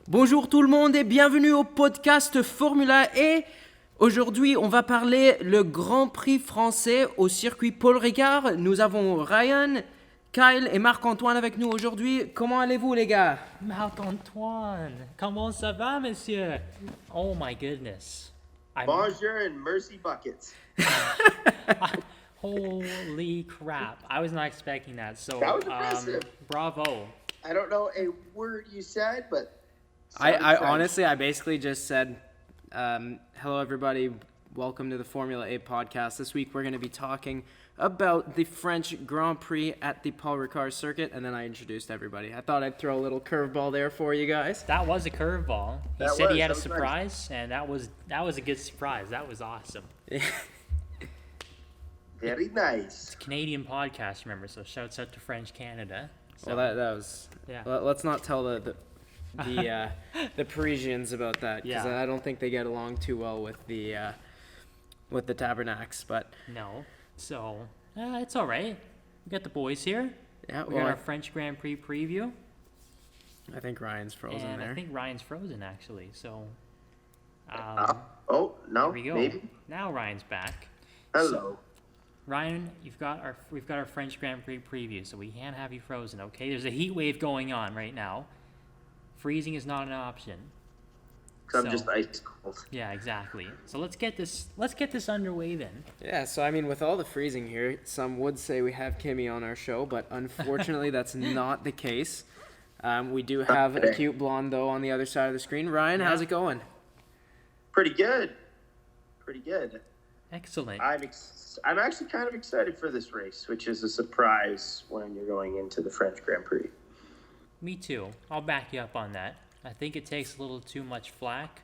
Bonjour tout le monde et bienvenue au podcast Formula E. Aujourd'hui, on va parler le Grand Prix français au circuit Paul Ricard. Nous avons Ryan, Kyle et Marc-Antoine avec nous aujourd'hui. Comment allez-vous les gars? Marc-Antoine, comment ça va, monsieur? Oh my goodness. Bonjour and mercy buckets. Holy crap. I was not expecting that. So, That was impressive. Bravo. I don't know a word you said, but I honestly, I basically just said, hello everybody, welcome to the Formula E podcast. This week we're going to be talking about the French Grand Prix at the Paul Ricard circuit, and then I introduced everybody. I thought I'd throw a little curveball there for you guys. That was a curveball. He said he had a surprise, and that was a good surprise. That was awesome. Very nice. It's a Canadian podcast, remember, so shouts out to French Canada. So, Well, that was. Yeah. Let's not tell the Parisians about that, because Yeah. I don't think they get along too well with the Tabernacles. But no. So, it's all right. We got the boys here. yeah, We well, got our French Grand Prix preview. I think Ryan's frozen And there. I think Ryan's frozen, actually. So, Oh no, here we go. maybe. Now Ryan's back. Hello. Ryan, we've got our French Grand Prix preview, so we can't have you frozen, okay? There's a heat wave going on right now. Freezing is not an option. 'Cause I'm So- just ice cold. Yeah, exactly. So let's get this underway then. Yeah, so I mean, with all the freezing here, some would say we have Kimmy on our show, but unfortunately, that's not the case. We do have a cute blonde though on the other side of the screen. Ryan, how's it going? Pretty good. Pretty good. Excellent. I'm actually kind of excited for this race, which is a surprise when you're going into the French Grand Prix. Me too. I'll back you up on that. I think it takes a little too much flack.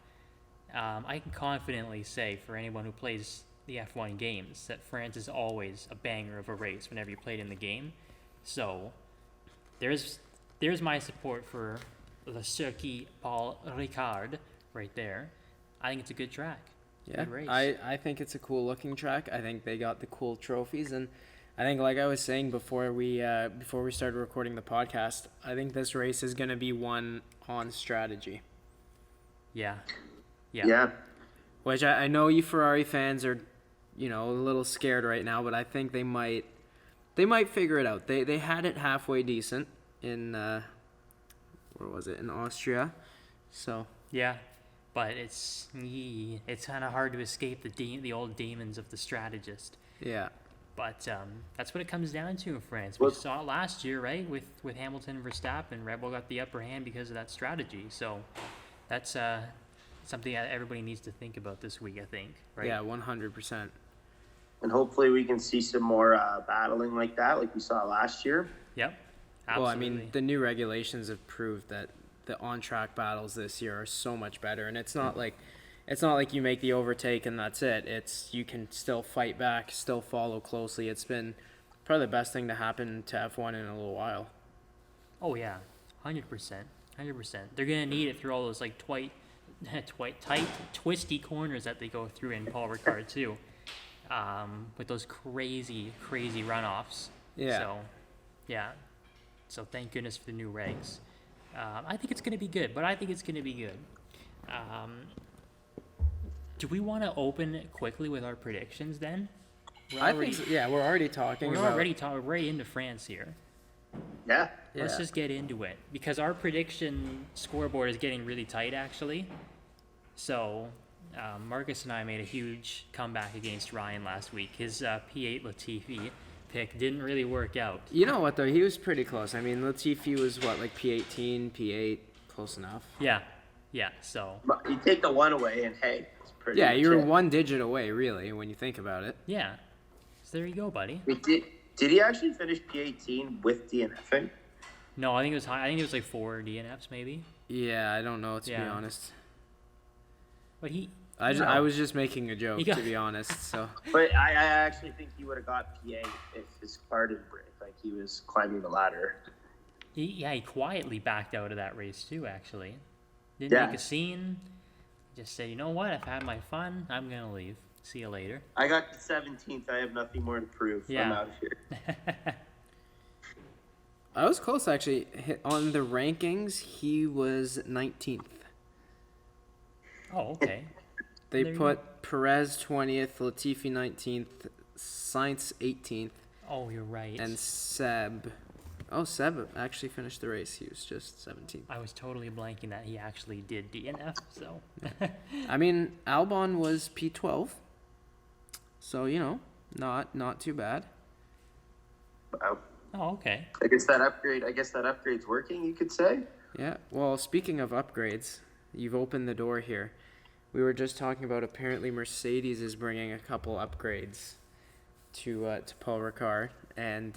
I can confidently say for anyone who plays the F1 games that France is always a banger of a race whenever you play it in the game. So there's my support for the Circuit Paul Ricard right there. I think it's a good track. Yeah, Good race. I think it's a cool looking track. I think they got the cool trophies, and I think, like I was saying before we started recording the podcast, I think this race is going to be won on strategy. Yeah. Yeah. Which I know you Ferrari fans are, a little scared right now, but I think they might figure it out. They had it halfway decent in where was it, in Austria, so Yeah. But it's kind of hard to escape the old demons of the strategist. yeah. But that's what it comes down to in France. We Well- saw it last year, right? With Hamilton and Verstappen, Red Bull got the upper hand because of that strategy. So that's something that everybody needs to think about this week, I think. Right? Yeah, 100%. And hopefully we can see some more battling like that, like we saw last year. Yep. Absolutely. Well, I mean, the new regulations have proved that the on-track battles this year are so much better, and it's not like you make the overtake and that's it. It's you can still fight back, still follow closely. It's been probably the best thing to happen to F1 in a little while. Oh yeah, 100%. They're gonna need it through all those like tight, twisty corners that they go through in Paul Ricard too, with those crazy runoffs. Yeah. So, yeah. So thank goodness for the new regs. I think it's gonna be good, Do we want to open quickly with our predictions then? I think so. Yeah, we're already talking We're about. already into France here. Yeah. Yeah. Let's just get into it because our prediction scoreboard is getting really tight actually. So Marcus and I made a huge comeback against Ryan last week. His P8 Latifi pick didn't really work out. You know what though? He was pretty close. I mean, Latifi was like P18, P8, close enough. Yeah. So But you take the one away and hey, it's pretty Yeah, much you're it. one digit away, really, when you think about it. yeah. So there you go, buddy. Wait, did he actually finish P18 with DNFing? No, I think it was high. I think it was like 4 DNFs maybe. Yeah, I don't know, to be Yeah. honest. But he. I was just making a joke, He got- to be honest. So But I actually think he would have got P8 if his car didn't break, like he was climbing the ladder. He quietly backed out of that race too. Actually, didn't Yeah. make a scene. Just said, you know what? I've had my fun. I'm gonna leave. See you later. I got the 17th. I have nothing more to prove. Yeah. I'm out of here. I was close, actually. On the rankings, he was 19th. Oh, okay. They There you put Perez 20th, Latifi 19th, Sainz 18th, Oh, you're right. and Seb. Oh, Seb actually finished the race. He was just 17th. I was totally blanking that he actually did DNF, so. I mean, Albon was P12, so not too bad. Wow. Oh, okay. I guess that upgrade's working, you could say. Yeah. Well, speaking of upgrades, you've opened the door here. We were just talking about apparently Mercedes is bringing a couple upgrades to Paul Ricard, and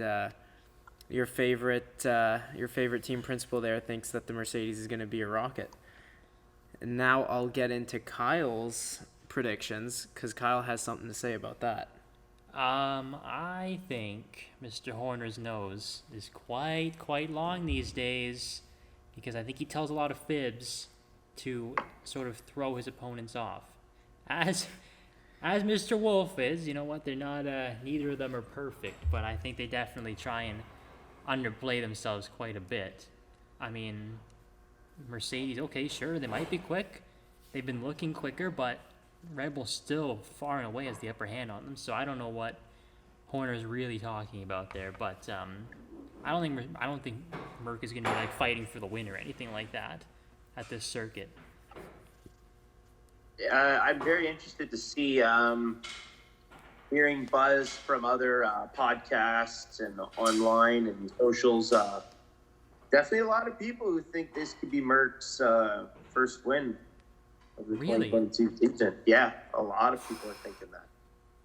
your favorite team principal there thinks that the Mercedes is going to be a rocket. And now I'll get into Kyle's predictions because Kyle has something to say about that. I think Mr. Horner's nose is quite long these days because I think he tells a lot of fibs to sort of throw his opponents off. As Mr. Wolf is, you know what? They're not. Neither of them are perfect, but I think they definitely try and underplay themselves quite a bit. I mean, Mercedes. Okay, sure, they might be quick. They've been looking quicker, but Red Bull still far and away has the upper hand on them. So I don't know what Horner's really talking about there, but I don't think Merc is going to be like fighting for the win or anything like that at this circuit. I'm very interested to see hearing buzz from other podcasts and online and socials. Definitely a lot of people who think this could be Merck's first win of the Really? 2022 season. Yeah, a lot of people are thinking that.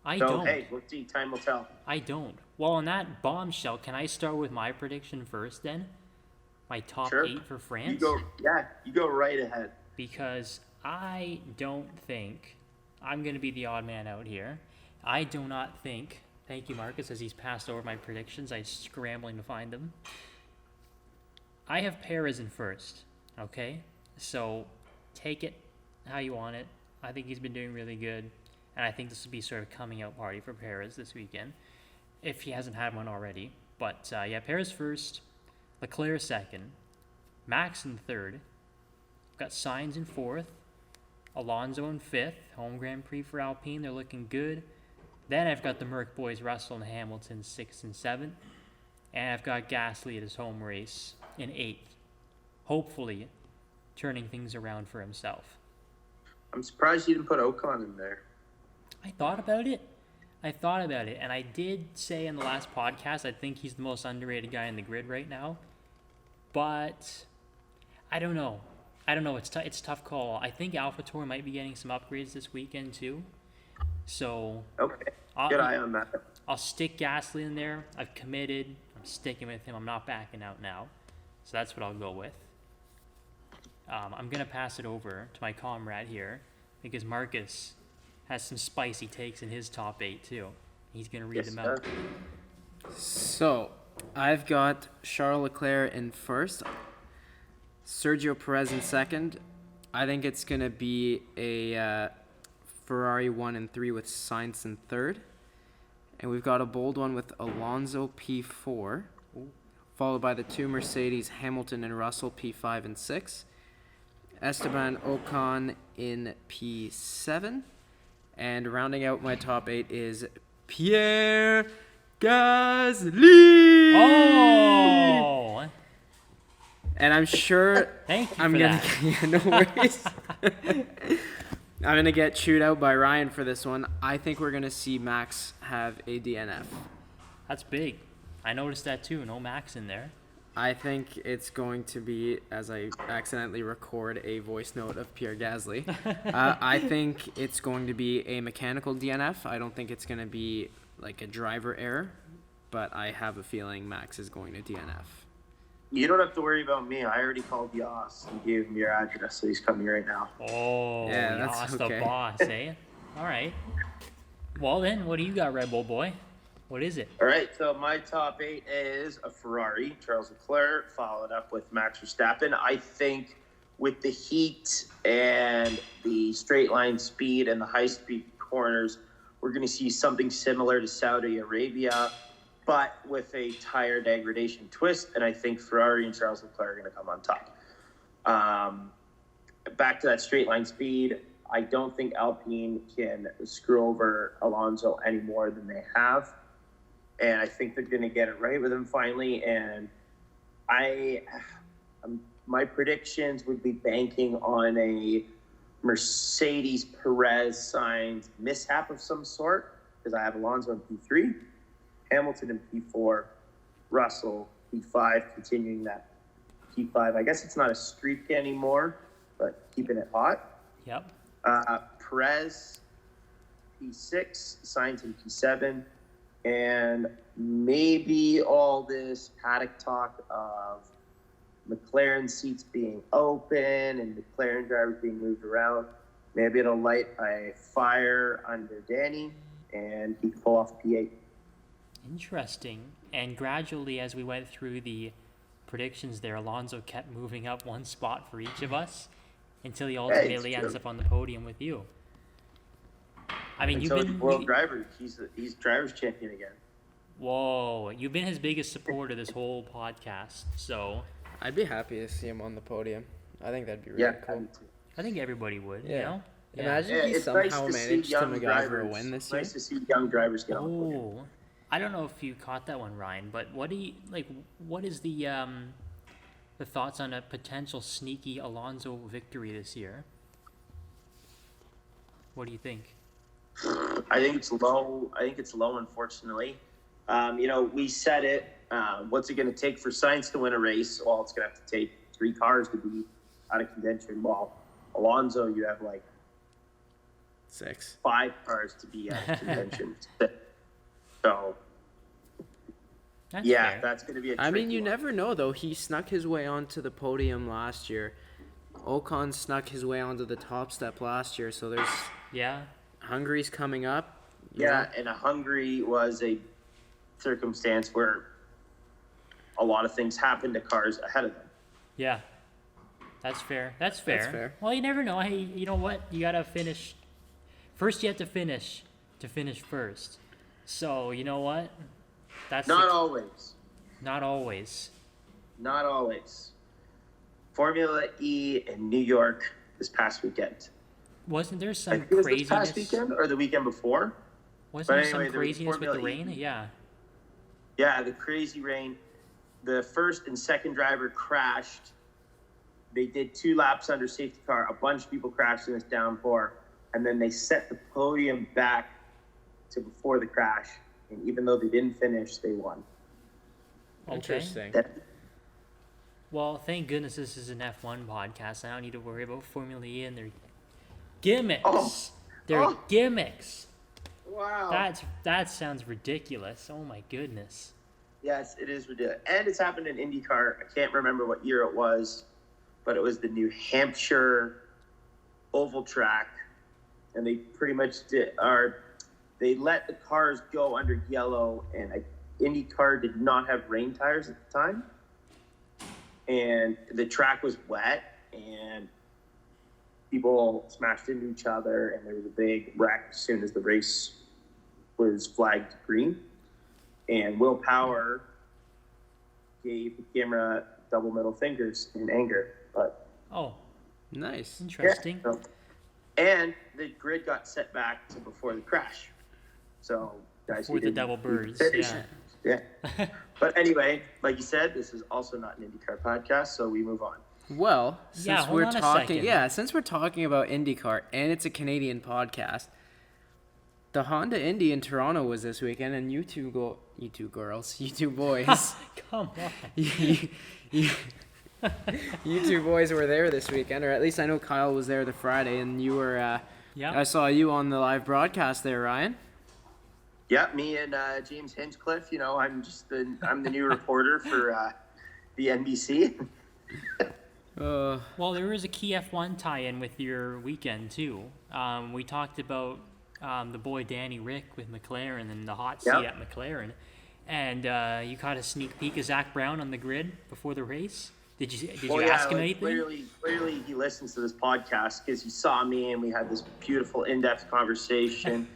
I So, don't. hey, we'll see. Time will tell. I don't. Well, on that bombshell, can I start with my prediction first then? My top Sure. 8 for France? You go right ahead. Because I don't think I'm going to be the odd man out here. I do not think, thank you, Marcus, as he's passed over my predictions. I'm scrambling to find them. I have Perez in first, okay? So take it how you want it. I think he's been doing really good. And I think this will be sort of a coming out party for Perez this weekend, if he hasn't had one already. But yeah, Perez first, Leclerc second, Max in third. Got Sainz in fourth, Alonso in fifth, home Grand Prix for Alpine, they're looking good. Then I've got the Merc boys, Russell and Hamilton, 6th and 7th. And I've got Gasly at his home race in 8th. Hopefully, turning things around for himself. I'm surprised you didn't put Ocon in there. I thought about it. And I did say in the last podcast, I think he's the most underrated guy in the grid right now. But I don't know. It's a tough call. I think AlphaTauri might be getting some upgrades this weekend too. So Okay, good eye on that. I'll stick Gasly in there. I've committed. I'm sticking with him. I'm not backing out now. So that's what I'll go with. I'm going to pass it over to my comrade here because Marcus has some spicy takes in his top 8 too. He's going to read them out. So, I've got Charles Leclerc in first, Sergio Perez in second. I think it's going to be a Ferrari 1 and 3 with Sainz in third. And we've got a bold one with Alonso P4, followed by the 2 Mercedes, Hamilton and Russell P5 and 6. Esteban Ocon in P7. And rounding out my top 8 is Pierre Gasly. Oh! And I'm sure Thank you I'm for gonna that. yeah, no worries. I'm gonna get chewed out by Ryan for this one. I think we're gonna see Max have a DNF. That's big. I noticed that too. No Max in there. I think it's going to be, as I accidentally record a voice note of Pierre Gasly, I think it's going to be a mechanical DNF. I don't think it's going to be like a driver error, but I have a feeling Max is going to DNF. You don't have to worry about me. I already called Yoss and gave him your address, so he's coming right now. Oh, Yeah, that's Yoss okay. the boss, eh? All right. Well then, what do you got, Red Bull boy? What is it? All right, so my top 8 is a Ferrari, Charles Leclerc, followed up with Max Verstappen. I think with the heat and the straight line speed and the high speed corners, we're going to see something similar to Saudi Arabia. but with a tire degradation twist, and I think Ferrari and Charles Leclerc are going to come on top. Back to that straight line speed, I don't think Alpine can screw over Alonso any more than they have, and I think they're going to get it right with him finally. And my predictions would be banking on a Mercedes Perez Sainz mishap of some sort, because I have Alonso in P3, Hamilton in P4, Russell P5, continuing that P5. I guess it's not a streak anymore, but keeping it hot. Yep. Perez P6, Sainz in P7, and maybe all this paddock talk of McLaren seats being open and McLaren drivers being moved around. Maybe it'll light a fire under Danny, and he can pull off a P8. Interesting. And gradually, as we went through the predictions there, Alonso kept moving up one spot for each of us until he ultimately ends up on the podium with you. I mean, you've been world driver. He's driver's champion again. Whoa, you've been his biggest supporter this whole podcast, so I'd be happy to see him on the podium. I think that'd be really cool. I think everybody would, Yeah. you know? Imagine if he somehow managed to MacGyver a win this year. Nice to see young drivers get on the podium. Oh, I don't know if you caught that one, Ryan, but what is the thoughts on a potential sneaky Alonso victory this year? What do you think? I think it's low. Unfortunately. We said it. What's it going to take for Sainz to win a race? Well, it's going to have to take 3 cars to be out of contention. Well, Alonso, you have like 6, 5 cars to be out of contention. So, That's fair. that's going to be a I mean, you one. never know, though. He snuck his way onto the podium last year. Ocon snuck his way onto the top step last year. So there's Hungary's coming up. And Hungary was a circumstance where a lot of things happened to cars ahead of them. Yeah. That's fair. That's fair. Well, you never know. Hey, you know what? You got to finish. First, you have to finish first. So, you know what? That's Not always. Not always. Not always. Formula E in New York this past weekend. Wasn't there some Was craziness? this past weekend or the weekend before? Wasn't there anyway, some craziness with the Formula rain? E. Yeah. Yeah, the crazy rain. The first and second driver crashed. They did 2 laps under safety car. A bunch of people crashed in this downpour. And then they set the podium back to before the crash. And even though they didn't finish, they won. Okay. Interesting. Well, thank goodness this is an F1 podcast. I don't need to worry about Formula E and their gimmicks. Gimmicks. Wow. That sounds ridiculous. Oh my goodness. Yes, it is ridiculous. And it's happened in IndyCar. I can't remember what year it was, but it was the New Hampshire oval track. And they pretty much they let the cars go under yellow, and IndyCar did not have rain tires at the time. And the track was wet, and people smashed into each other, and there was a big wreck as soon as the race was flagged green. And Will Power gave the camera double middle fingers in anger. But Nice. Interesting. Yeah, and the grid got set back to before the crash. So guys, Before the double birds. Yeah. But anyway, like you said, this is also not an IndyCar podcast, so we move on. Well, since hold on a second. since we're talking about IndyCar and it's a Canadian podcast, the Honda Indy in Toronto was this weekend, and you two boys, Come on. you two boys were there this weekend, or at least I know Kyle was there the Friday, and you were. I saw you on the live broadcast there, Ryan. Yeah, me and James Hinchcliffe. I'm the new reporter for the NBC. Well, there was a key F1 tie-in with your weekend too. We talked about the boy Danny Rick with McLaren and the hot seat at McLaren, and you caught a sneak peek of Zach Brown on the grid before the race. Did you ask him anything? Clearly, he listens to this podcast because he saw me and we had this beautiful, in-depth conversation,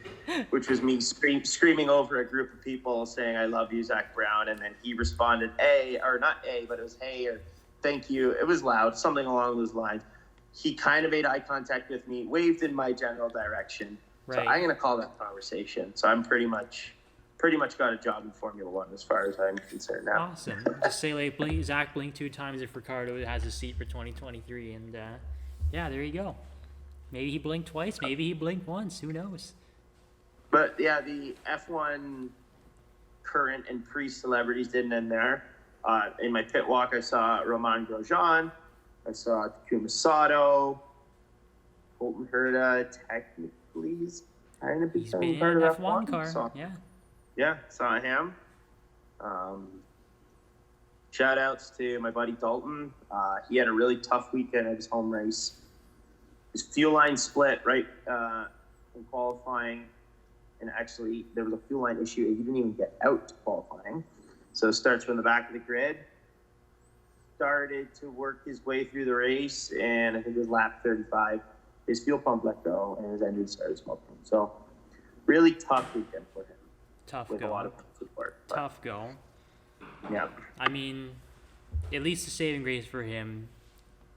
which was me screaming over a group of people saying, "I love you, Zach Brown," and then he responded, not A, but it was "Hey" or "Thank you." It was loud, something along those lines. He kind of made eye contact with me, waved in my general direction. Right. So I'm going to call that conversation. So I'm pretty much got a job in Formula One as far as I'm concerned now. Awesome. Just say like Zach blinked 2 times if Ricardo has a seat for 2023, and yeah, there you go. Maybe he blinked twice, maybe he blinked once. Who knows? But yeah, the F1 current and Prix celebrities didn't end there. In my pit walk, I saw Romain Grosjean, I saw Takuma Sato, Colton Herta. Technically, he's kind of He's been becoming in part an of F1 F1. car. So, Yeah. saw him. Shout outs to my buddy Dalton. He had a really tough weekend at his home race. His fuel line split right in qualifying, and actually there was a fuel line issue. He didn't even get out to qualifying. So it starts from the back of the grid. Started to work his way through the race, and I think it was lap 35. His fuel pump let go, and his engine started smoking. So really tough weekend for him. Tough with go. a lot of support. But, Tough go. yeah. I mean, at least the saving grace for him,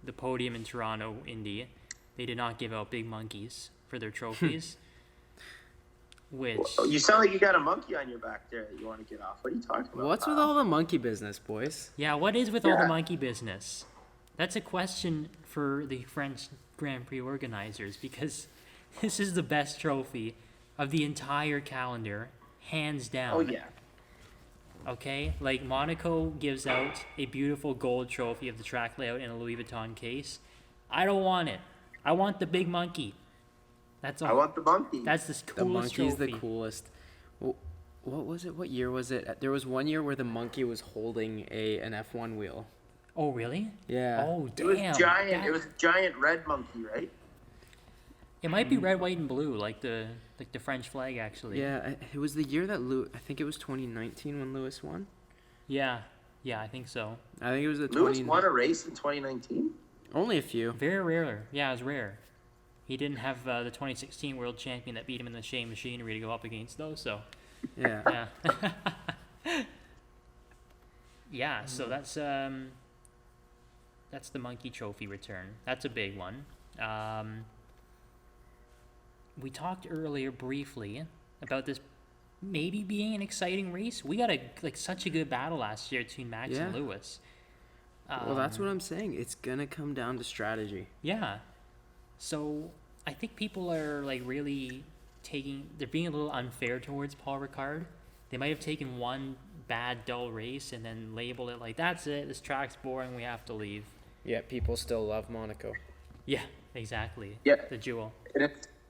the podium in Toronto, Indy, they did not give out big monkeys for their trophies. Which You sound like you got a monkey on your back there that you want to get off. What are you talking about? What's with all the monkey business, boys? yeah, what is with all the Yeah. monkey business? That's a question for the French Grand Prix organizers, because this is the best trophy of the entire calendar, hands down. Oh, yeah. Okay, like Monaco gives out a beautiful gold trophy of the track layout in a Louis Vuitton case. I don't want it. I want the big monkey. That's all. I want the monkey. That's the The coolest monkey's trophy. the coolest. What was it? What year was it? There was one year where the monkey was holding an F1 wheel. Oh really? Yeah. Oh It damn. was giant. That- It was a giant red monkey, right? It might be red, white, and blue, like the French flag, actually. Yeah, it was the year that I think it was 2019 when Lewis won. Yeah, I think so. I think it was the Lewis won a race in 2019. Only a few. Very rare. Yeah, it was rare. He didn't have the 2016 world champion that beat him in the Shea machinery to go up against, though. So Yeah. yeah. Yeah. So that's the monkey trophy return. That's a big one. We talked earlier briefly about this maybe being an exciting race. We got such a good battle last year between Max and Yeah. Lewis. Well, that's what I'm saying. It's gonna come down to strategy. Yeah. So I think people are really they're being a little unfair towards Paul Ricard. They might have taken one bad, dull race and then labeled it like, that's it, this track's boring, we have to leave. Yeah, people still love Monaco. Yeah, exactly. Yeah. The jewel.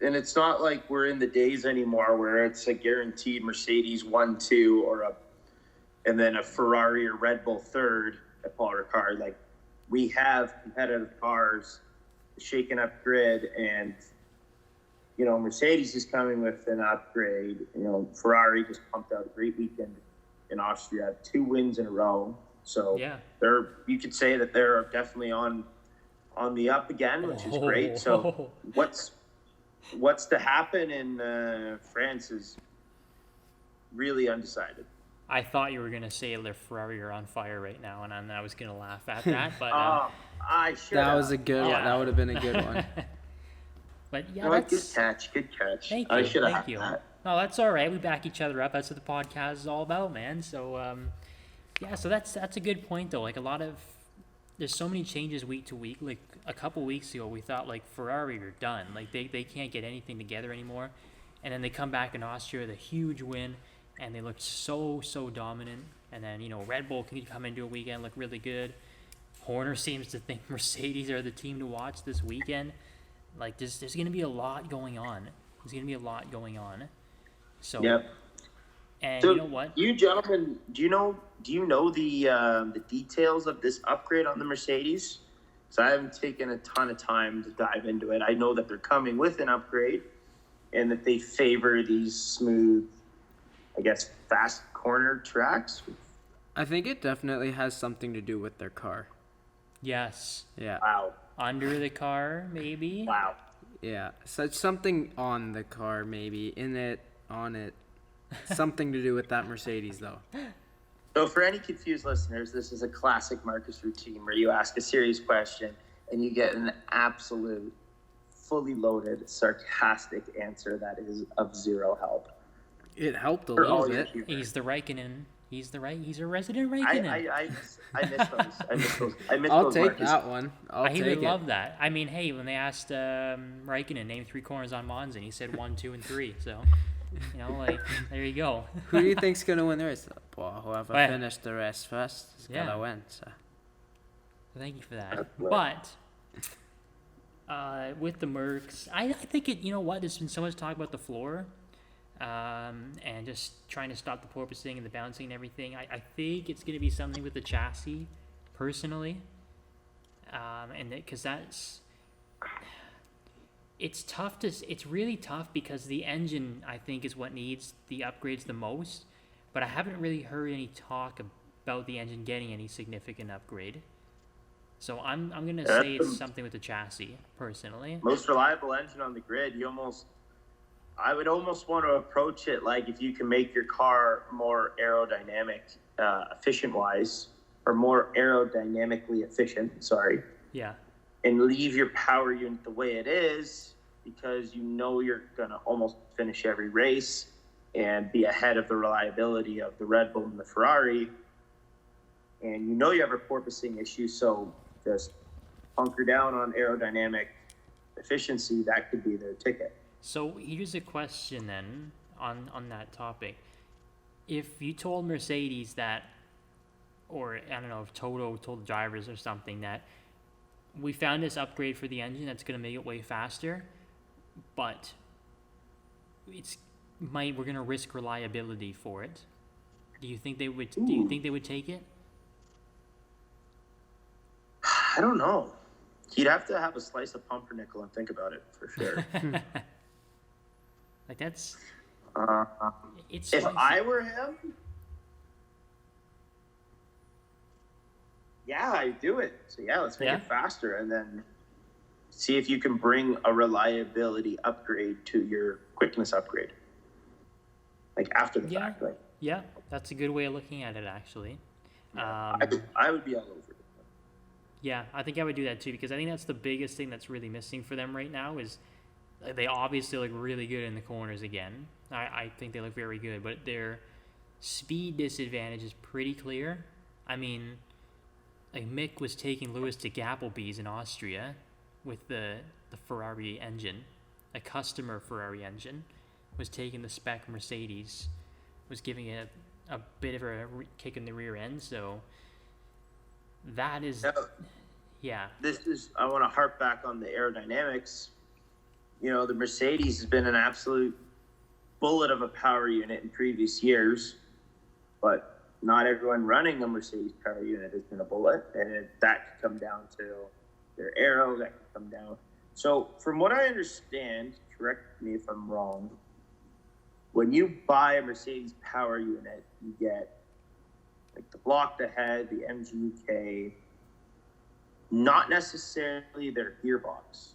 And it's not like we're in the days anymore where it's a guaranteed Mercedes 1-2 and then a Ferrari or Red Bull third at Paul Ricard. Like, we have competitive cars, shaken up grid, and Mercedes is coming with an upgrade. Ferrari just pumped out a great weekend in Austria, 2 wins in a row. So Yeah. you could say that they're definitely on the up again, which is great. So what's to happen in France is really undecided. I thought you were going to say their Ferrari are on fire right now, and I was going to laugh at that. But I should. That was a good one. Yeah. That would have been a good one. but yeah, No, good that's... catch. Good catch. Thank I you. should have Thank had you. that. No, that's all right. We back each other up. That's what the podcast is all about, man. So, yeah. So that's a good point, though. There's so many changes week to week. Like a couple weeks ago, we thought Ferrari are done. They can't get anything together anymore. And then they come back in Austria with a huge win, and they looked so dominant. And then Red Bull can come into a weekend look really good. Horner seems to think Mercedes are the team to watch this weekend. There's going to be a lot going on. So, Yep. And So you know what? you gentlemen, do you know the details of this upgrade on the Mercedes? So I haven't taken a ton of time to dive into it. I know that they're coming with an upgrade, and that they favor these smooth, I guess, fast corner tracks. I think it definitely has something to do with their car. Yes. Yeah. Wow. Under the car, maybe? Wow. Yeah. So it's something on the car, maybe. In it, on it. Something to do with that Mercedes, though. So for any confused listeners, this is a classic Marcus routine where you ask a serious question and you get an absolute, fully loaded, sarcastic answer that is of zero help. It helped a For little all your bit. humor. He's the Raikkonen. He's a resident I Raikkonen. miss those. I miss I'll those, take Marcus. that one. I'll I take would it. love that. I mean, hey, when they asked Raikkonen name 3 corners on Monza, and he said 1, 2, and 3. So, like there you go. Who do you think's gonna win the race? Well, whoever Well, finished the race first is gonna yeah. win. So. Thank you for that. That's right. But with the Mercs, I think it. You know what? There's been so much talk about the floor, and just trying to stop the porpoising and the bouncing and everything. I think it's going to be something with the chassis, personally, and because it's tough to. It's really tough because the engine, I think, is what needs the upgrades the most. But I haven't really heard any talk about the engine getting any significant upgrade. So I'm gonna say it's something with the chassis, personally. Most reliable engine on the grid. I would almost want to approach it like if you can make your car more aerodynamic, efficient wise, or more aerodynamically efficient. Sorry. Yeah. And leave your power unit the way it is because you know you're going to almost finish every race and be ahead of the reliability of the Red Bull and the Ferrari. And you know you have a porpoising issue, so just hunker down on aerodynamic efficiency. That could be their ticket. So here's a question then on that topic. If you told Mercedes that, or I don't know, if Toto told the drivers or something that we found this upgrade for the engine that's going to make it way faster, but we're going to risk reliability for it. Do you think they would? Do you think they would take it? I don't know. You'd have to have a slice of pumpernickel and think about it for sure. Like that's. It's. If spicy. I were him, yeah, I'd do it. So yeah, let's make it faster and then see if you can bring a reliability upgrade to your quickness upgrade. Like after the fact. Like, yeah, that's a good way of looking at it, actually. I would be all over it. Yeah, I think I would do that too because I think that's the biggest thing that's really missing for them right now is they obviously look really good in the corners again. I think they look very good, but their speed disadvantage is pretty clear. I mean, like Mick was taking Lewis to Gapplebee's in Austria with the Ferrari engine, a customer Ferrari engine, was taking the spec Mercedes, was giving it a bit of a kick in the rear end, so that is, yeah. I want to harp back on the aerodynamics. You know, the Mercedes has been an absolute bullet of a power unit in previous years, but not everyone running a Mercedes power unit has been a bullet, and that could come down to their aero, that could come down. So from what I understand, correct me if I'm wrong, when you buy a Mercedes power unit, you get like the block, the head, the MGUK, not necessarily their gearbox.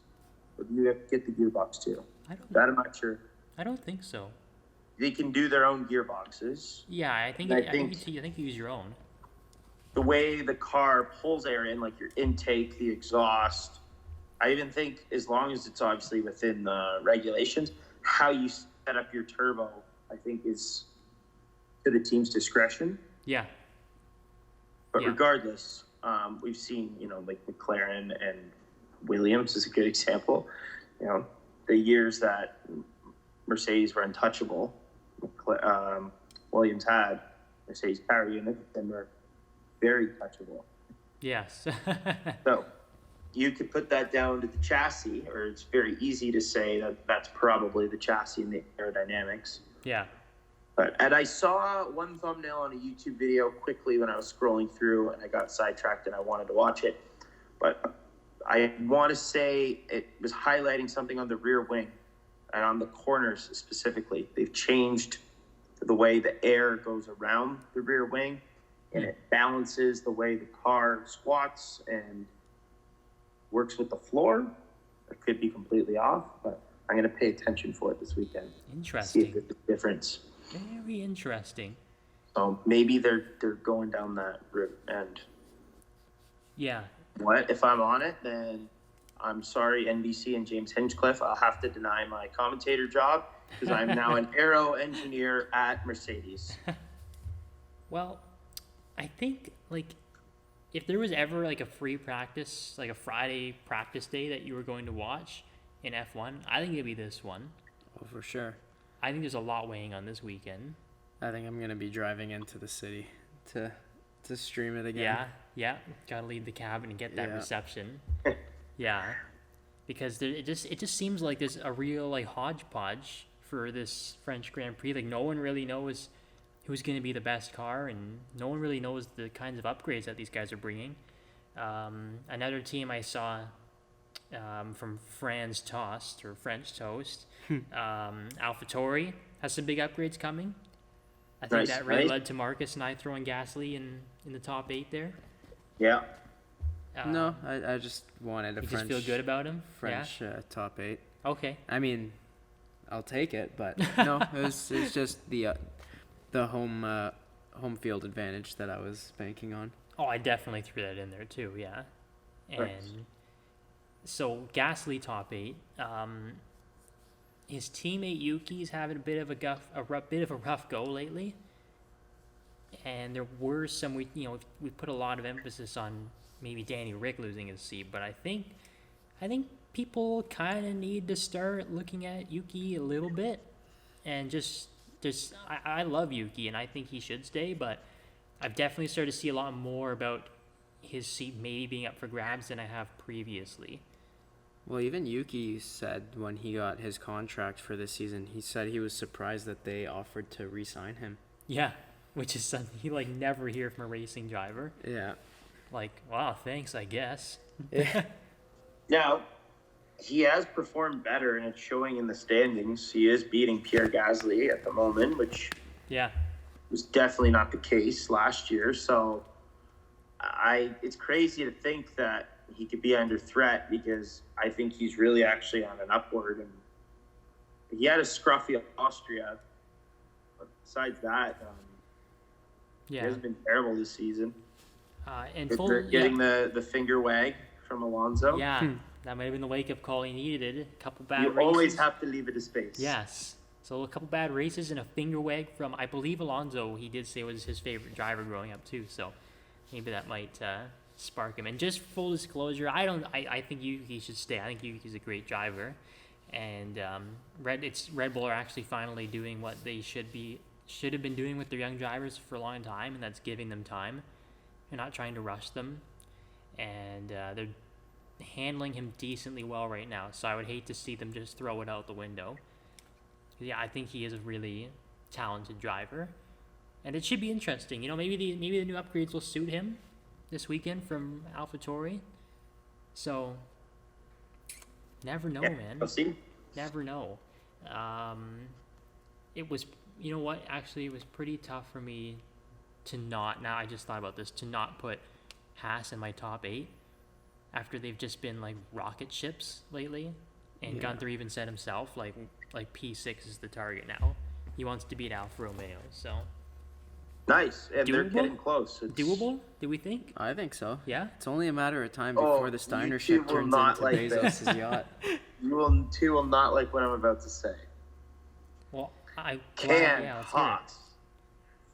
But you have to get the gearbox too. I'm not sure. I don't think so. They can do their own gearboxes. Yeah, I think you use your own. The way the car pulls air in, like your intake, the exhaust. I even think as long as it's obviously within the regulations, how you set up your turbo, I think is to the team's discretion. Yeah. But regardless, we've seen, like McLaren and Williams is a good example. The years that Mercedes were untouchable, Williams had Mercedes power unit and were very touchable. Yes. So you could put that down to the chassis, or it's very easy to say that that's probably the chassis and the aerodynamics. Yeah. And I saw one thumbnail on a YouTube video quickly when I was scrolling through, and I got sidetracked and I wanted to watch it. But I want to say it was highlighting something on the rear wing and on the corners specifically. They've changed the way the air goes around the rear wing, and it balances the way the car squats and works with the floor. It could be completely off, but I'm going to pay attention for it this weekend. Interesting. See if there's a difference. Very interesting. So maybe they're going down that route. And Yeah. what if I'm on it? Then I'm sorry, NBC and James Hinchcliffe. I'll have to deny my commentator job because I'm now an aero engineer at Mercedes. Well, I think, like, if there was ever, like, a free practice, like a Friday practice day that you were going to watch in F1, I think it'd be this one. Oh, for sure. I think there's a lot weighing on this weekend. I think I'm gonna be driving into the city to stream it again. Yeah. Gotta leave the cabin and get that Yeah. reception. Yeah. Because it just seems like there's a real, like, hodgepodge for this French Grand Prix. Like, no one really knows who's going to be the best car, and no one really knows the kinds of upgrades that these guys are bringing. Another team I saw from Franz Toast, or French Toast, AlphaTauri has some big upgrades coming. I think that really led to Marcus and I throwing Gasly in the top 8 there. Yeah. No, I just wanted a You French. just feel good about him? French top 8. Yeah? Okay. I mean, I'll take it, but no, it's just the home field advantage that I was banking on. Oh, I definitely threw that in there too, yeah. And Nice. so Gasly top 8. His teammate Yuki's having a bit of a rough go lately. And there were some we put a lot of emphasis on maybe Danny Rick losing his seat, but I think people kind of need to start looking at Yuki a little bit, and just I love Yuki and I think he should stay, but I've definitely started to see a lot more about his seat maybe being up for grabs than I have previously. Well, even Yuki said when he got his contract for this season, he said he was surprised that they offered to re-sign him. Yeah, which is something you like never hear from a racing driver. Yeah. Like, wow, thanks, I guess. Yeah. Now, he has performed better, and it's showing in the standings. He is beating Pierre Gasly at the moment, which Yeah. was definitely not the case last year. So it's crazy to think that he could be under threat, because I think he's really actually on an upward. And he had a scruffy Austria, but besides that, he Yeah. has been terrible this season. And If full, they're getting the finger wag from Alonso. yeah, that might have been the wake-up call he needed. A couple bad You races. always have to leave it a space. Yes. So a couple bad races and a finger wag from, I believe, Alonso. He did say was his favorite driver growing up too. So maybe that might spark him. And just full disclosure, I think Yuki should stay. I think Yuki's a great driver, and Red Bull are actually finally doing what they should have been doing with their young drivers for a long time, and that's giving them time. They're not trying to rush them, and they're handling him decently well right now. So I would hate to see them just throw it out the window. Yeah, I think he is a really talented driver, and it should be interesting. Maybe the new upgrades will suit him this weekend from AlphaTauri. So never know, man. We'll see. Never know. It was, actually, it was pretty tough for me to not, now I just thought about this, to not put Haas in my top 8 after they've just been like rocket ships lately. And Yeah. Gunther even said himself, like P6 is the target now. He wants to beat Alfa Romeo, so. Nice. And they're Doable? getting close. Doable, do we think? I think so. Yeah? It's only a matter of time Oh, before the Steiner you two ship will turns not into like Bezos' this. yacht. You two will not like what I'm about to say. Well, Can let's hear it. Haas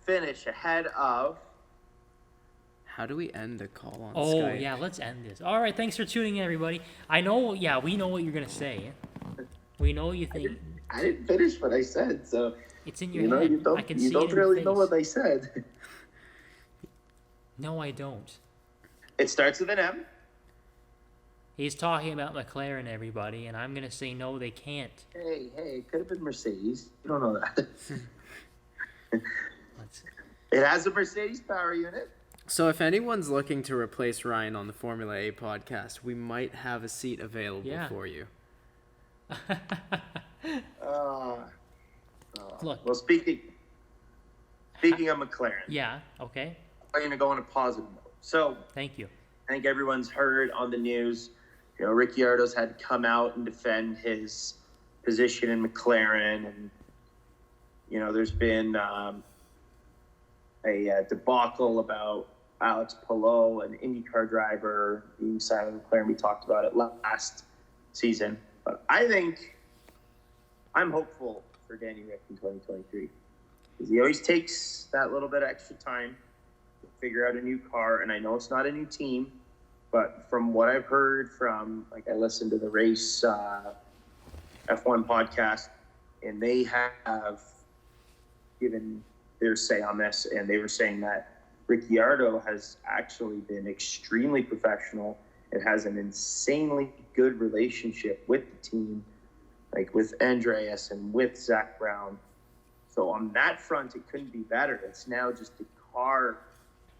finish ahead of... How do we end the call on Oh, Skype? yeah, let's end this. All right, thanks for tuning in, everybody. I know, we know what you're going to say. We know what you think. I didn't finish what I said, so It's in your head. I can see it in your really face. know what I said. No, I don't. It starts with an M. He's talking about McLaren, everybody, and I'm going to say no, they can't. Hey, it could have been Mercedes. You don't know that. Let's, It has a Mercedes power unit. So if anyone's looking to replace Ryan on the Formula A podcast, we might have a seat available Yeah. for you. Look. Well, speaking of McLaren, yeah, okay. I'm going to go on a positive note. So Thank you. I think everyone's heard on the news Ricciardo's had to come out and defend his position in McLaren, and there's been a debacle about Alex Palou, an IndyCar driver, being signed with McLaren. We talked about it last season, but I'm hopeful for Danny Rick in 2023 because he always takes that little bit of extra time to figure out a new car, and I know it's not a new team. But from what I've heard from, I listened to the race F1 podcast, and they have given their say on this, and they were saying that Ricciardo has actually been extremely professional and has an insanely good relationship with the team, with Andreas and with Zach Brown. So on that front, it couldn't be better. It's now just the car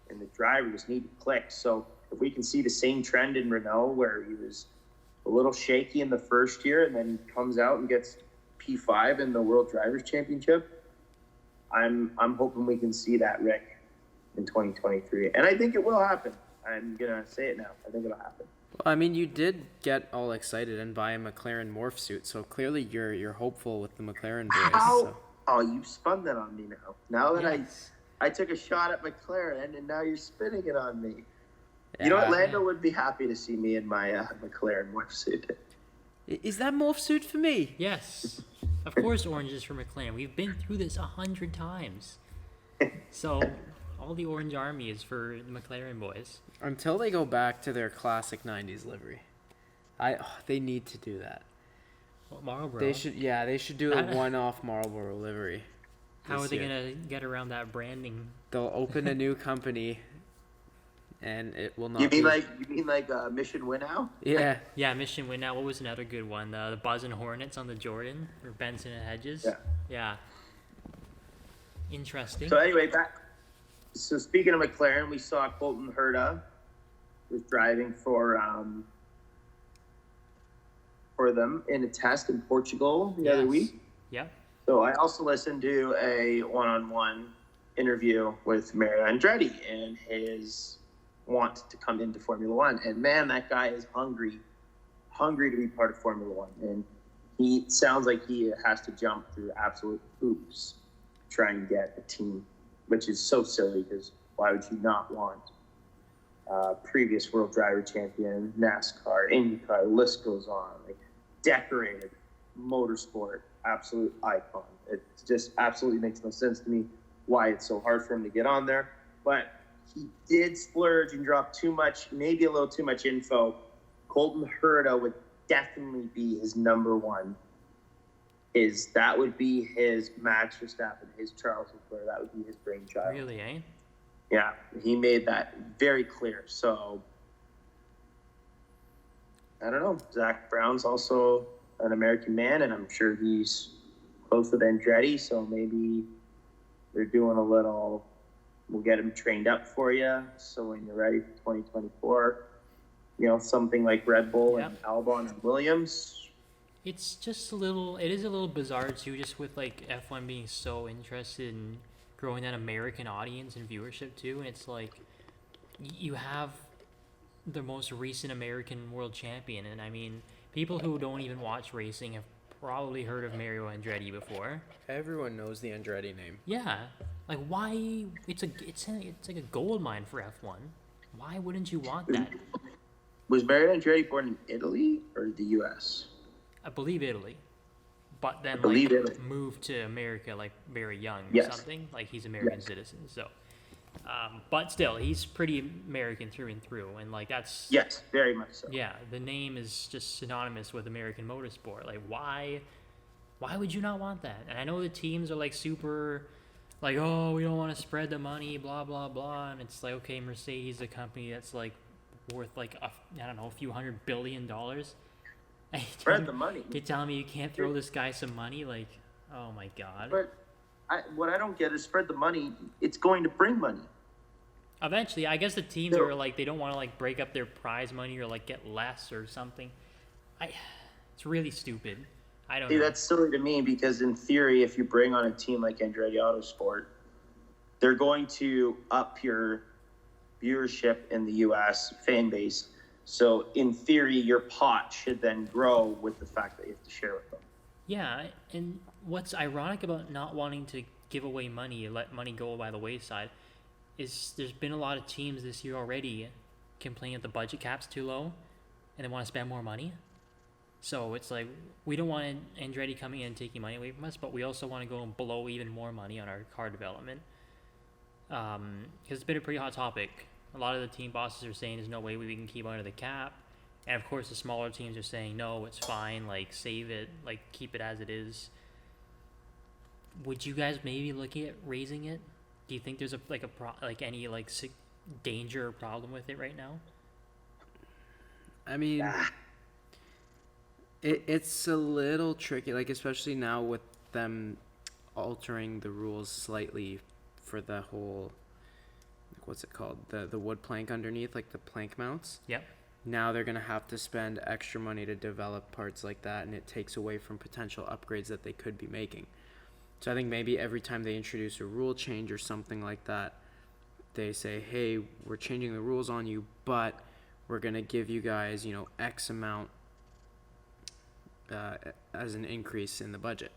and the drivers need to click. So if we can see the same trend in Renault, where he was a little shaky in the first year and then comes out and gets P5 in the World Drivers' Championship, I'm hoping we can see that Rick in 2023. And I think it will happen. I'm going to say it now. I think it'll happen. Well, I mean, you did get all excited and buy a McLaren morph suit, so clearly you're hopeful with the McLaren boys. So. Oh, you spun that on me now. Now that I took a shot at McLaren, and now you're spinning it on me. Yeah. You know what? Lando would be happy to see me in my McLaren morph suit. Is that morph suit for me? Yes. Of course orange is for McLaren. We've been through this 100 times. So all the orange army is for the McLaren boys. Until they go back to their classic 90s livery. They need to do that. What, Marlboro? They should do a one-off Marlboro livery. How are they going to get around that branding? They'll open a new company, and it will not. You mean like Mission Winnow? Yeah. Yeah, Mission Winnow. What was another good one? The Buzz and Hornets on the Jordan, or Benson and Hedges. Yeah. Interesting. So anyway, So speaking of McLaren, we saw Colton Herta was driving for them in a test in Portugal the other week. Yeah. So I also listened to a one-on-one interview with Mario Andretti and his want to come into Formula One. And man, that guy is hungry to be part of Formula One. And he sounds like he has to jump through absolute hoops to try and get a team, which is so silly because why would you not want previous world driver champion, NASCAR, IndyCar, the list goes on, decorated motorsport, absolute icon. It just absolutely makes no sense to me why it's so hard for him to get on there. But he did splurge and drop maybe a little too much info. Colton Herta would definitely be his number one. That would be his Max Verstappen, his Charles Leclerc. That would be his brainchild. Really, eh? Yeah, he made that very clear. So, I don't know. Zach Brown's also an American man, and I'm sure he's close with Andretti, so maybe they're doing a little, we'll get him trained up for you, so when you're ready for 2024, something like Red Bull and Albon and Williams. It's just it is a little bizarre too, just with F1 being so interested in growing that American audience and viewership too, and it's you have the most recent American world champion, and I mean, people who don't even watch racing have probably heard of Mario Andretti before. Everyone knows the Andretti name. Yeah, why? It's like a gold mine for F1. Why wouldn't you want that? Was Mario Andretti born in Italy or the U.S.? I believe Italy, but then moved to America very young or something. He's American citizen, so. But still, he's pretty American through and through, and that's. Yes, very much so. Yeah, the name is just synonymous with American motorsport. Why would you not want that? And I know the teams are super, oh, we don't want to spread the money, blah blah blah, and it's okay, Mercedes, a company that's worth a few $100 billion. Spread the money. You're telling me you can't throw this guy some money? Oh my God. But what I don't get is spread the money. It's going to bring money. Eventually, I guess the teams are they don't want to break up their prize money or get less or something. It's really stupid. I don't know. That's silly to me because in theory, if you bring on a team like Andretti Autosport, they're going to up your viewership in the U.S. fan base So in theory, your pot should then grow with the fact that you have to share with them. Yeah, and what's ironic about not wanting to give away money or let money go by the wayside is there's been a lot of teams this year already complaining that the budget cap's too low and they want to spend more money. So it's like, we don't want Andretti coming in and taking money away from us, but we also want to go and blow even more money on our car development. Because it's been a pretty hot topic. A lot of the team bosses are saying there's no way we can keep under the cap. And of course the smaller teams are saying, no, it's fine, like save it, like keep it as it is. Would you guys maybe look at raising it? Do you think there's any danger or problem with it right now? I mean, it's a little tricky, like especially now with them altering the rules slightly for the whole, like, what's it called? The wood plank underneath, like the plank mounts. Yep. Now they're gonna have to spend extra money to develop parts like that, and it takes away from potential upgrades that they could be making. So I think maybe every time they introduce a rule change or something like that, they say, hey, we're changing the rules on you, but we're going to give you guys, X amount as an increase in the budget.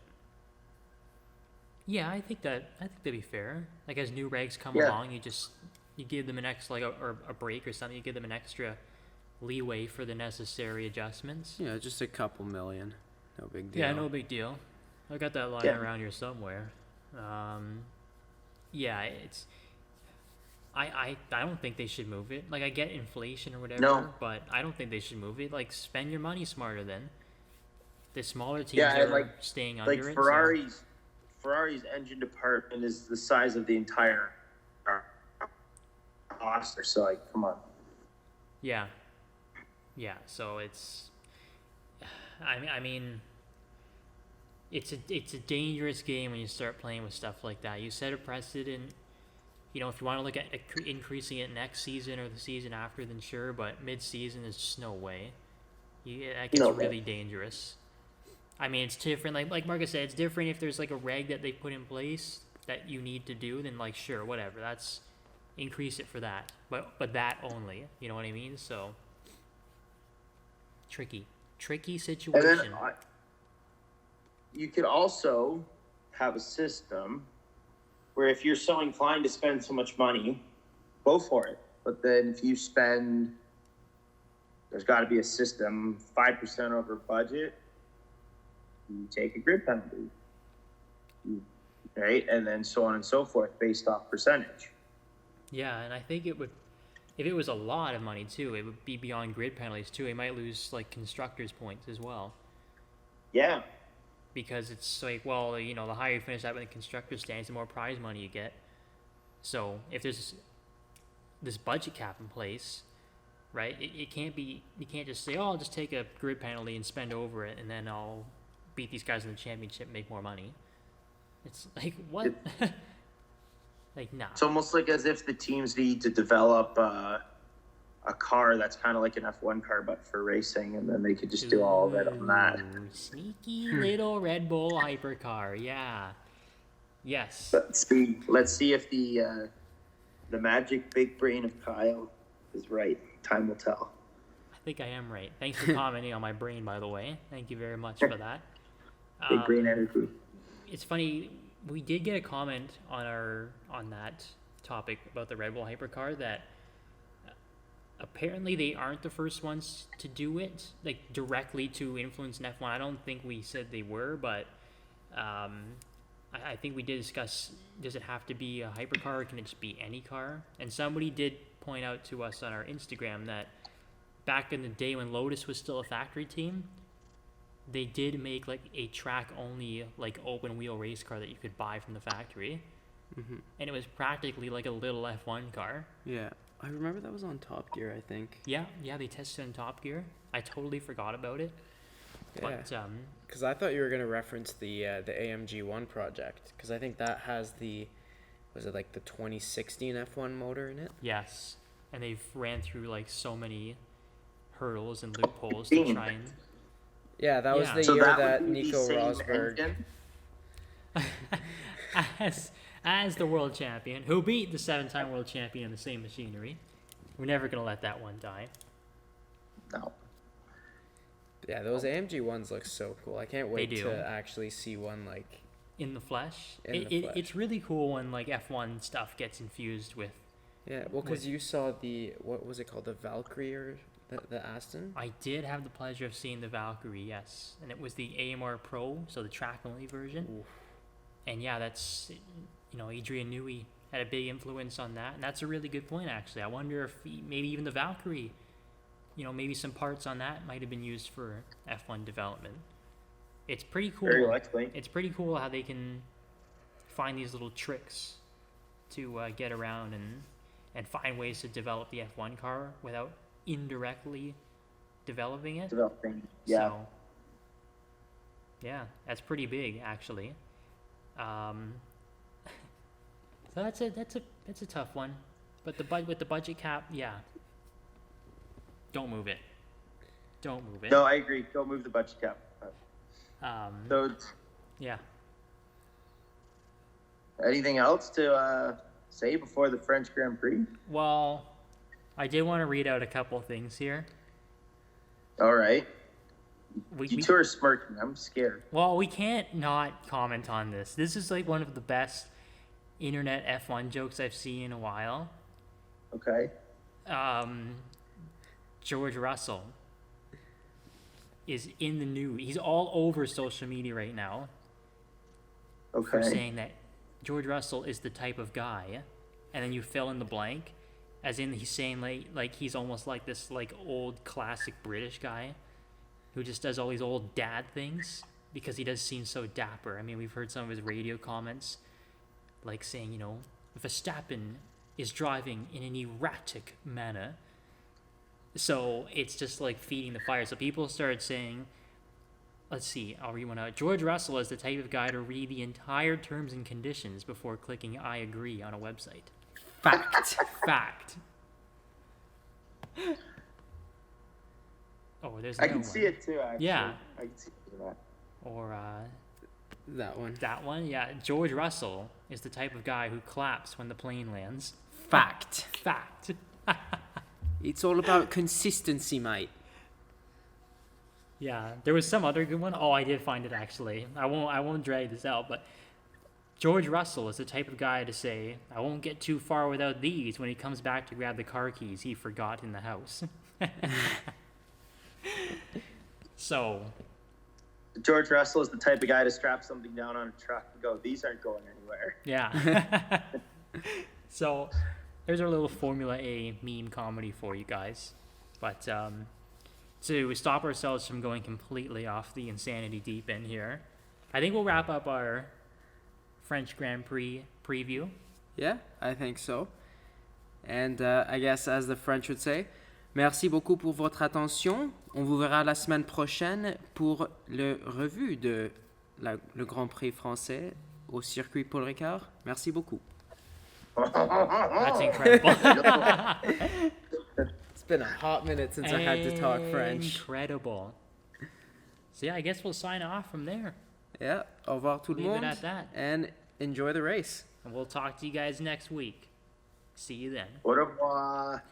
Yeah, I think that'd be fair. Like as new regs come along, you give them an extra, or a break or something, you give them an extra leeway for the necessary adjustments. Yeah, just a couple million. No big deal. Yeah, no big deal. I got that line around here somewhere. It's. I don't think they should move it. Like, I get inflation or whatever, but I don't think they should move it. Like, spend your money smarter then. The smaller teams are staying under it. Like Ferrari's engine department is the size of the entire roster. So, like, come on. Yeah. So it's. I mean. It's a dangerous game when you start playing with stuff like that. You set a precedent. If you want to look at increasing it next season or the season after, then sure. But mid-season, there's just no way. That gets really dangerous. I mean, it's different. Like Marcus said, it's different if there's like a reg that they put in place that you need to do. Then sure, whatever. That's increase it for that. But that only. You know what I mean? So tricky situation. And then you could also have a system where if you're so inclined to spend so much money, go for it. But then if you spend, there's got to be a system, 5% over budget, you take a grid penalty. Right? And then so on and so forth based off percentage. Yeah, and I think it would, if it was a lot of money too, it would be beyond grid penalties too. It might lose constructors points as well. Yeah. Because it's like, well, the higher you finish out in the constructor standings, the more prize money you get. So if there's this budget cap in place, right, it can't be, you can't just say, oh, I'll just take a grid penalty and spend over it, and then I'll beat these guys in the championship and make more money. It's like, what? Like, nah. It's almost like as if the teams need to develop a car that's kind of like an F1 car, but for racing, and then they could just do all of it on that. Sneaky little Red Bull hypercar, yeah. Yes. Let's see if the magic big brain of Kyle is right. Time will tell. I think I am right. Thanks for commenting on my brain, by the way. Thank you very much for that. Big brain energy. It's funny, we did get a comment on that topic about the Red Bull hypercar that apparently they aren't the first ones to do it, like directly to influence an F1. I don't think we said they were, but I think we did discuss, does it have to be a hypercar or can it just be any car? And somebody did point out to us on our Instagram that back in the day when Lotus was still a factory team, they did make like a track only like open wheel race car that you could buy from the factory. Mm-hmm. And it was practically like a little F1 car. Yeah. I remember that was on Top Gear, I think. Yeah, they tested on Top Gear. I totally forgot about it. Yeah. Because I thought you were going to reference the AMG1 project, because I think that has the 2016 F1 motor in it? Yes, and they've ran through like so many hurdles and loopholes to try and... Yeah, that was the year that Nico Rosberg... As the world champion, who beat the 7-time world champion in the same machinery. We're never going to let that one die. No. Yeah, those AMG ones look so cool. I can't wait do. to actually see one like In the flesh. In the flesh. It's really cool when like F1 stuff gets infused with. yeah. Well, because you saw the what was it called, the Valkyrie or the Aston? I did have the pleasure of seeing the Valkyrie, yes, and it was the AMR Pro, so the track only version. Oof. And yeah, that's, Adrian Newey had a big influence on that, and that's a really good point actually. I wonder if maybe even the Valkyrie, maybe some parts on that might have been used for F1 development. It's pretty cool. Very likely. It's pretty cool how they can find these little tricks to get around and find ways to develop the F1 car without indirectly developing it. Yeah. So, yeah, that's pretty big actually. So that's a tough one, but with the budget cap, yeah. Don't move it. No, I agree. Don't move the budget cap. So, yeah. anything else to say before the French Grand Prix? Well, I did want to read out a couple things here. All right. We You two are smirking. I'm scared. Well, we can't not comment on this. This is like one of the best internet F1 jokes I've seen in a while. Okay. George Russell is in the news. He's all over social media right now for Okay. saying that George Russell is the type of guy, and then you fill in the blank, as in he's saying like he's almost like this like old classic British guy who just does all these old dad things because he does seem so dapper. I mean, we've heard some of his radio comments like saying, Verstappen is driving in an erratic manner. So it's just like feeding the fire. So people started saying, let's see, I'll read one out. George Russell is the type of guy to read the entire terms and conditions before clicking I agree on a website. Fact. Fact. Oh, there's I another can one. see it too, actually. Yeah. I can see that. Or That one. that one, yeah. George Russell is the type of guy who claps when the plane lands. Fact. Fact. It's all about consistency, mate. Yeah, there was some other good one. Oh, I did find it actually. I won't drag this out, but George Russell is the type of guy to say, "I won't get too far without these" when he comes back to grab the car keys he forgot in the house. So, George Russell is the type of guy to strap something down on a truck and go, "These aren't going anywhere." yeah. So, there's our little Formula A meme comedy for you guys. But to stop ourselves from going completely off the insanity deep end here, I think we'll wrap up our French Grand Prix preview. Yeah, I think so. And I guess as the French would say, merci beaucoup pour votre attention. On vous verra la semaine prochaine pour le revue de le Grand Prix français au circuit Paul Ricard. Merci beaucoup. That's incredible. It's been a hot minute since I had to talk French. Incredible. So yeah, I guess we'll sign off from there. Yeah, au revoir tout le Leave it monde. at that. And enjoy the race. And we'll talk to you guys next week. See you then. Au revoir.